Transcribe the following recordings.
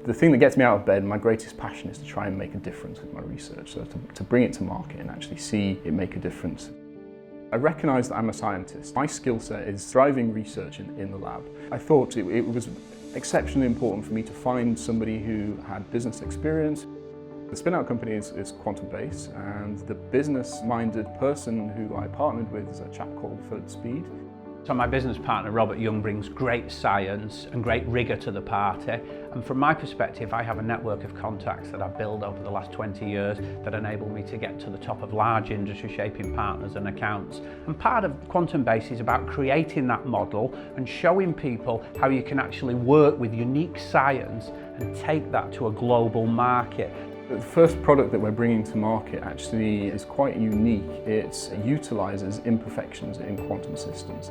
The thing that gets me out of bed, my greatest passion, is to try and make a difference with my research, so to bring it to market and actually see it make a difference. I recognise that I'm a scientist. My skill set is driving research in the lab. I thought it was exceptionally important for me to find somebody who had business experience. The spin-out company is quantum-based, and the business-minded person who I partnered with is a chap called Philip Speed. So my business partner Robert Young brings great science and great rigour to the party, and from my perspective I have a network of contacts that I've built over the last 20 years that enable me to get to the top of large industry shaping partners and accounts. And part of Quantum Base is about creating that model and showing people how you can actually work with unique science and take that to a global market. The first product that we're bringing to market actually is quite unique. It utilises imperfections in quantum systems.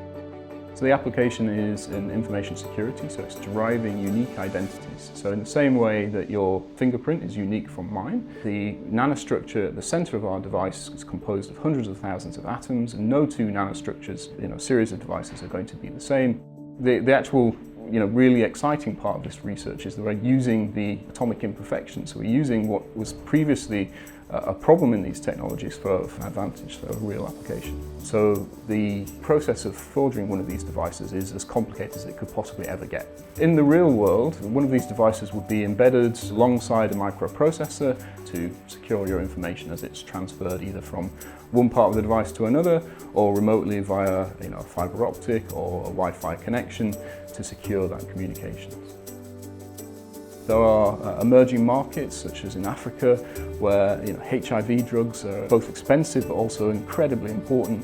So the application is in information security, so it's deriving unique identities. So in the same way that your fingerprint is unique from mine, the nanostructure at the centre of our device is composed of hundreds of thousands of atoms, and no two nanostructures in a series of devices are going to be the same. The actual really exciting part of this research is that we're using the atomic imperfections. So we're using what was previously a problem in these technologies for advantage, for a real application. So the process of forging one of these devices is as complicated as it could possibly ever get. In the real world, one of these devices would be embedded alongside a microprocessor to secure your information as it's transferred either from one part of the device to another, or remotely via a fibre optic or a Wi-Fi connection to secure that communication. There are emerging markets, such as in Africa, where HIV drugs are both expensive but also incredibly important.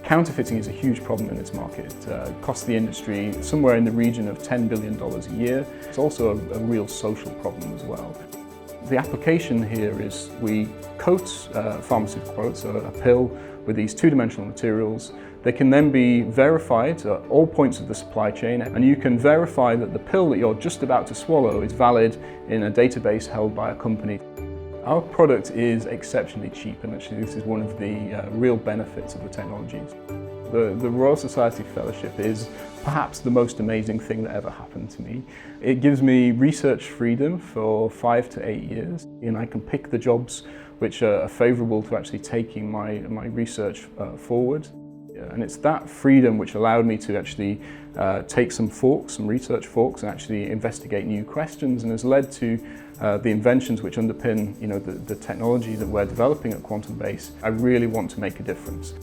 Counterfeiting is a huge problem in this market. It costs the industry somewhere in the region of $10 billion a year. It's also a real social problem as well. The application here is we coat pharmaceutical products, so a pill, with these two-dimensional materials. They can then be verified at all points of the supply chain, and you can verify that the pill that you're just about to swallow is valid in a database held by a company. Our product is exceptionally cheap, and actually this is one of the real benefits of the technologies. The Royal Society Fellowship is perhaps the most amazing thing that ever happened to me. It gives me research freedom for 5 to 8 years, and I can pick the jobs which are favourable to actually taking my research forward. And it's that freedom which allowed me to actually take some research forks, and actually investigate new questions, and has led to the inventions which underpin the technology that we're developing at Quantum Base. I really want to make a difference.